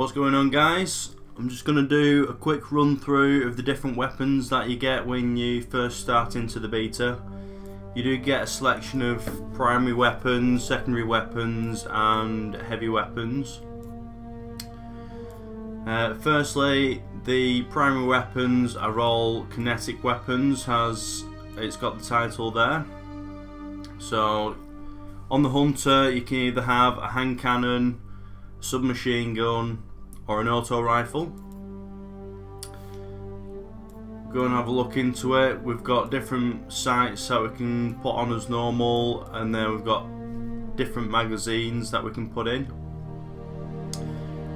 What's going on, guys? I'm just going to do a quick run through of the different weapons that you get when you first start into the beta. You do get a selection of primary weapons, secondary weapons and heavy weapons. Firstly, the primary weapons are all kinetic weapons, as it's got the title there. So on the Hunter you can either have a hand cannon, submachine gun or an auto rifle. Go and have a look into it. We've got different sights that we can put on as normal, and then we've got different magazines that we can put in.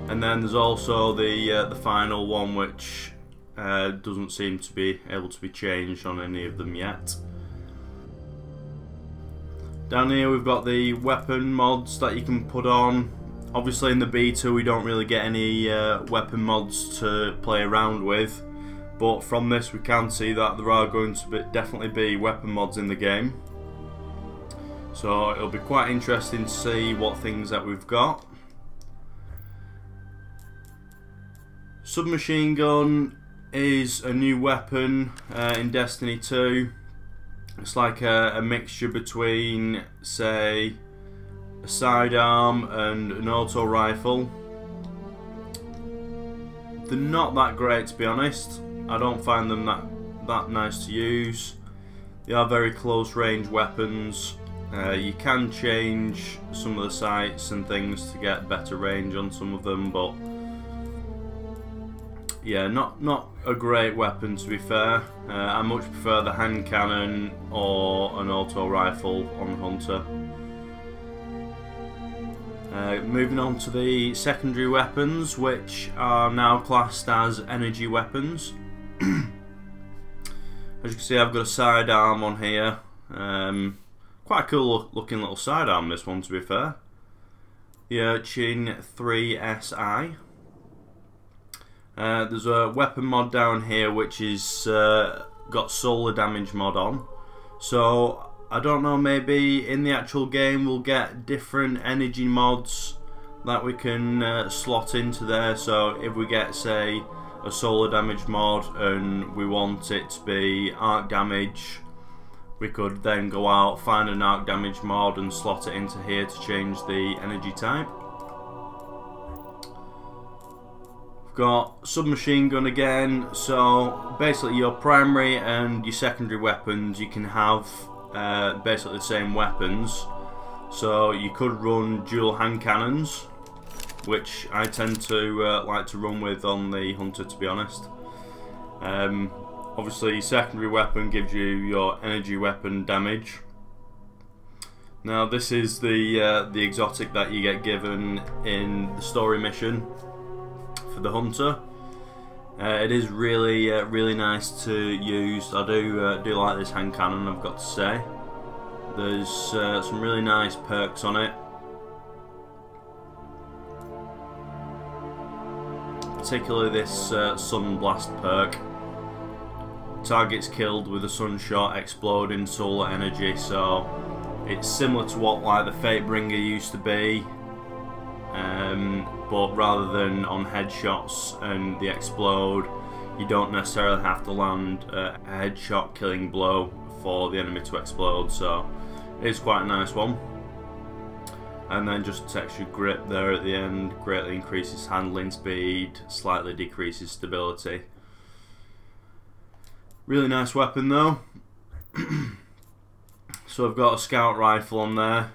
And then there's also the final one, which doesn't seem to be able to be changed on any of them yet. Down here we've got the weapon mods that you can put on. Obviously in the beta we don't really get any weapon mods to play around with, but from this we can see that there are going to definitely be weapon mods in the game. So it'll be quite interesting to see what things that we've got. Submachine gun is a new weapon in Destiny 2. It's like a mixture between, say, a sidearm and an auto rifle. They're not that great, to be honest. I don't find them that nice to use. They are very close range weapons. You can change some of the sights and things to get better range on some of them, but yeah, not a great weapon, to be fair. I much prefer the hand cannon or an auto rifle on the Hunter. Moving on to the secondary weapons, which are now classed as energy weapons. As you can see, I've got a sidearm on here. Quite a cool looking little sidearm, this one, to be fair. The Urchin 3SI. There's a weapon mod down here which is got solar damage mod on. So I don't know, maybe in the actual game we'll get different energy mods that we can slot into there. So if we get, say, a solar damage mod and we want it to be arc damage, we could then go out, find an arc damage mod and slot it into here to change the energy type. Got submachine gun again. So basically your primary and your secondary weapons, you can have basically the same weapons. So you could run dual hand cannons, which I tend to like to run with on the Hunter, to be honest. Obviously secondary weapon gives you your energy weapon damage. Now this is the exotic that you get given in the story mission for the Hunter. It is really really nice to use. I do like this hand cannon, I've got to say. There's some really nice perks on it, particularly this sun blast perk. Targets killed with a sunshot explode in solar energy, so it's similar to what like the Fatebringer used to be. But rather than on headshots and the explode, you don't necessarily have to land a headshot killing blow for the enemy to explode, so it's quite a nice one. And then just texture grip there at the end, greatly increases handling speed, slightly decreases stability. Really nice weapon though. So I've got a scout rifle on there.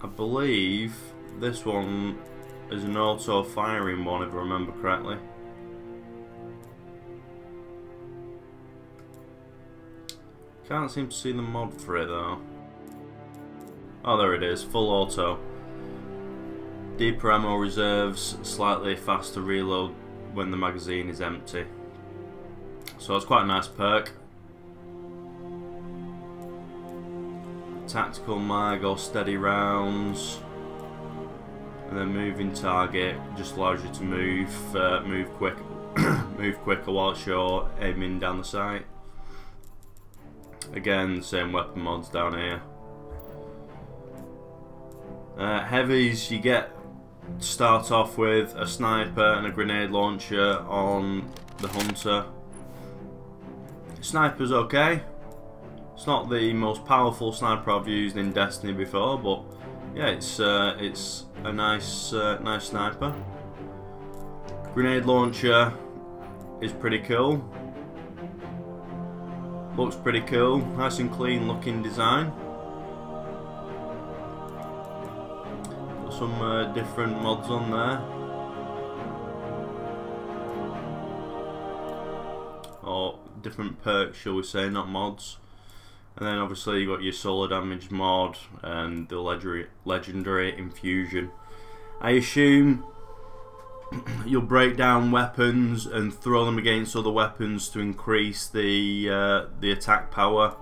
I believe this one is an auto firing one, if I remember correctly. Can't seem to see the mod for it though. Oh, there it is, full auto. Deeper ammo reserves, slightly faster reload when the magazine is empty. So it's quite a nice perk. Tactical mag or steady rounds, and then moving target just allows you to move quicker whilst you're aiming down the sight. Again, same weapon mods down here. Heavies, you get start off with a sniper and a grenade launcher on the hunter. Sniper's okay. It's not the most powerful sniper I've used in Destiny before, but yeah, it's a nice nice sniper. Grenade launcher is pretty cool. Looks pretty cool. Nice and clean looking design. Got some different mods on there. Or different perks, shall we say, not mods. And then obviously you got your solar damage mod and the legendary infusion. I assume you'll break down weapons and throw them against other weapons to increase the attack power.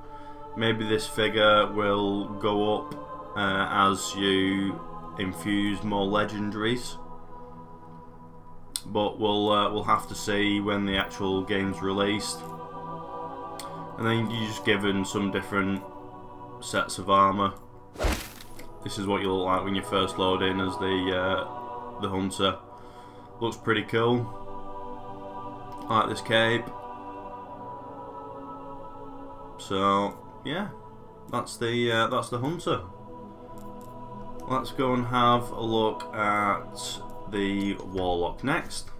Maybe this figure will go up as you infuse more legendaries, but we'll have to see when the actual game's released. And then you're just given some different sets of armor. This is what you look like when you first load in as the hunter. Looks pretty cool. I like this cape. So yeah, that's the hunter. Let's go and have a look at the Warlock next.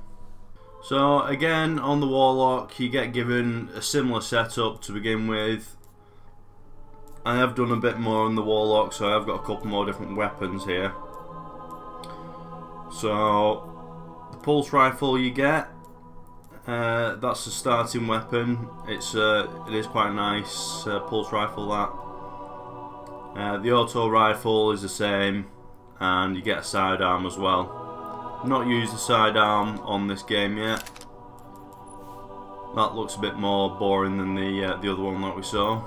So again, on the Warlock you get given a similar setup to begin with. I have done a bit more on the Warlock, so I've got a couple more different weapons here. So the pulse rifle you get, that's the starting weapon. It is quite a nice pulse rifle, that. The auto rifle is the same, and you get a sidearm as well. Not used the sidearm on this game yet. That looks a bit more boring than the other one that we saw.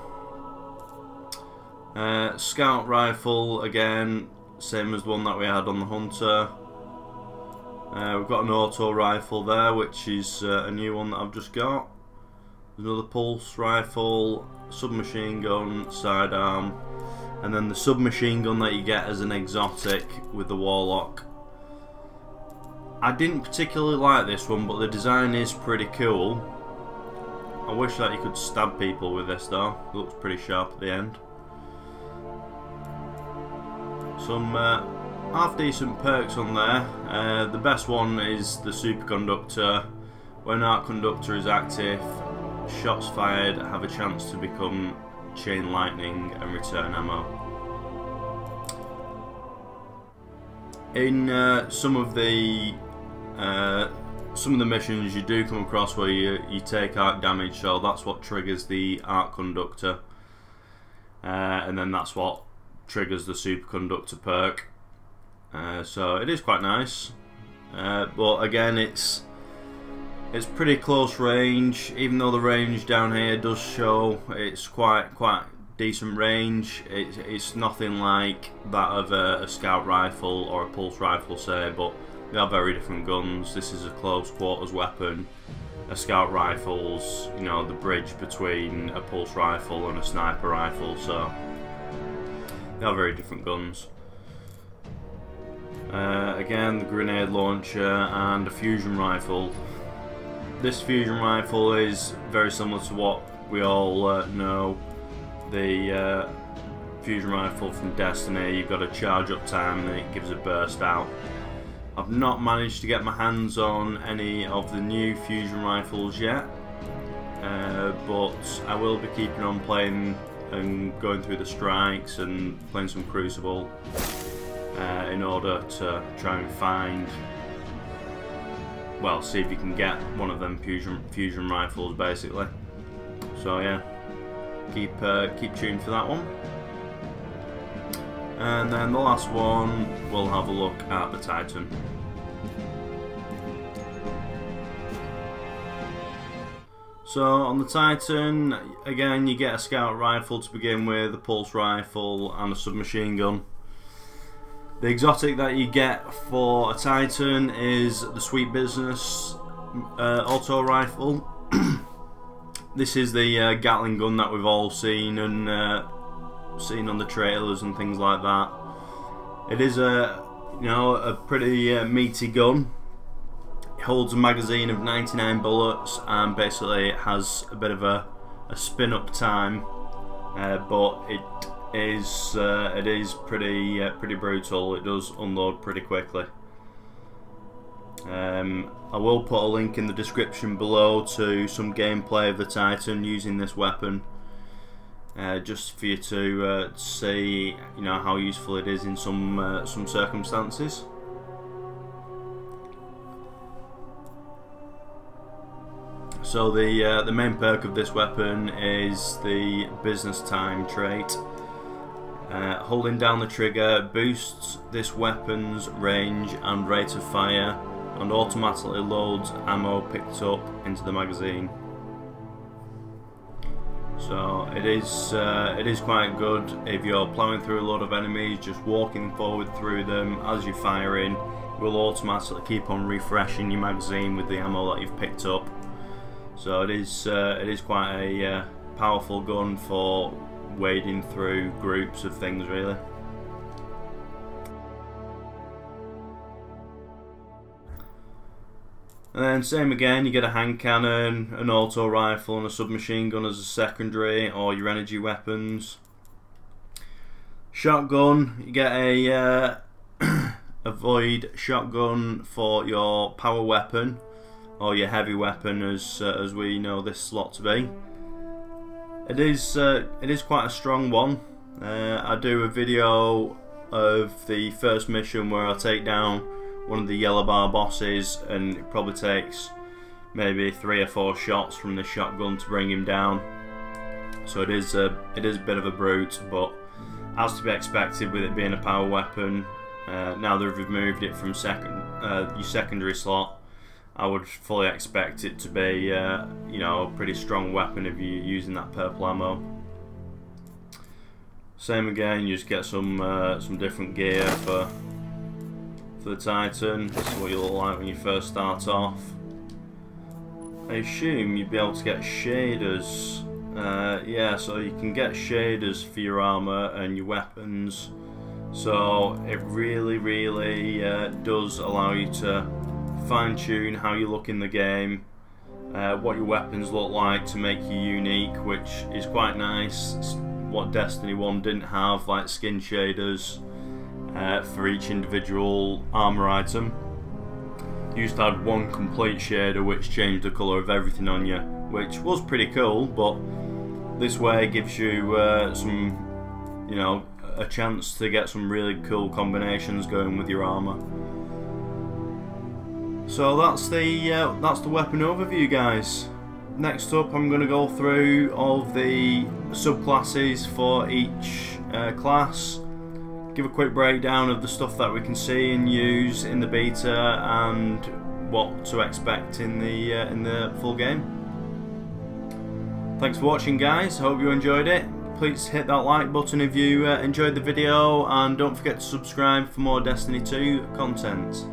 Scout rifle again, same as the one that we had on the hunter. We've got an auto rifle there, which is a new one that I've just got. There's another pulse rifle, submachine gun, sidearm, and then the submachine gun that you get as an exotic with the Warlock. I didn't particularly like this one, but the design is pretty cool. I wish that you could stab people with this though. It looks pretty sharp at the end. Some half decent perks on there. The best one is the superconductor. When arc conductor is active, shots fired have a chance to become chain lightning and return ammo. In some of the missions you do come across where you take arc damage, so that's what triggers the arc conductor, and then that's what triggers the superconductor perk. So it is quite nice, but again it's pretty close range. Even though the range down here does show it's quite decent range, it's nothing like that of a scout rifle or a pulse rifle, say, but they are very different guns. This is a close quarters weapon. A scout rifle's, you know, the bridge between a pulse rifle and a sniper rifle, so they are very different guns. Again, the grenade launcher and a fusion rifle. This fusion rifle is very similar to what we all know. The fusion rifle from Destiny, you've got a charge up time and it gives a burst out. I've not managed to get my hands on any of the new fusion rifles yet, but I will be keeping on playing and going through the strikes and playing some Crucible in order to try and find, well, see if you can get one of them fusion rifles basically. So yeah, keep tuned for that one. And then the last one, we'll have a look at the Titan. So on the Titan, again you get a scout rifle to begin with, a pulse rifle and a submachine gun. The exotic that you get for a Titan is the Sweet Business auto rifle. This is the Gatling gun that we've all seen and seen on the trailers and things like that. It is a you know, a pretty meaty gun. It holds a magazine of 99 bullets, and basically it has a bit of a spin-up time, but it is pretty brutal. It does unload pretty quickly. I will put a link in the description below to some gameplay of the Titan using this weapon, just for you to see, you know, how useful it is in some circumstances. So the main perk of this weapon is the business time trait. Holding down the trigger boosts this weapon's range and rate of fire, and automatically loads ammo picked up into the magazine. So it is quite good if you're ploughing through a lot of enemies. Just walking forward through them as you're firing will automatically keep on refreshing your magazine with the ammo that you've picked up. So it is quite a powerful gun for wading through groups of things, really. And then same again, you get a hand cannon, an auto rifle and a submachine gun as a secondary, or your energy weapons. Shotgun, you get a a void shotgun for your power weapon, or your heavy weapon, as we know this slot to be. It is quite a strong one. I do a video of the first mission where I take down one of the yellow bar bosses, and it probably takes maybe 3 or 4 shots from the shotgun to bring him down. So it is a bit of a brute, but as to be expected with it being a power weapon. Now that they've removed it from your secondary slot, I would fully expect it to be you know, a pretty strong weapon if you're using that purple ammo. Same again, you just get some different gear for the Titan. This is what you look like when you first start off. I assume you'd be able to get shaders. Yeah, so you can get shaders for your armor and your weapons. So it really does allow you to fine-tune how you look in the game, what your weapons look like to make you unique, which is quite nice. It's what Destiny 1 didn't have, like skin shaders for each individual armor item. You just had one complete shader which changed the colour of everything on you, which was pretty cool, but this way gives you some, you know, a chance to get some really cool combinations going with your armor. So that's the weapon overview, guys. Next up, I'm going to go through all of the subclasses for each class, give a quick breakdown of the stuff that we can see and use in the beta, and what to expect in the full game. Thanks for watching, guys. Hope you enjoyed it. Please hit that like button if you enjoyed the video, and don't forget to subscribe for more Destiny 2 content.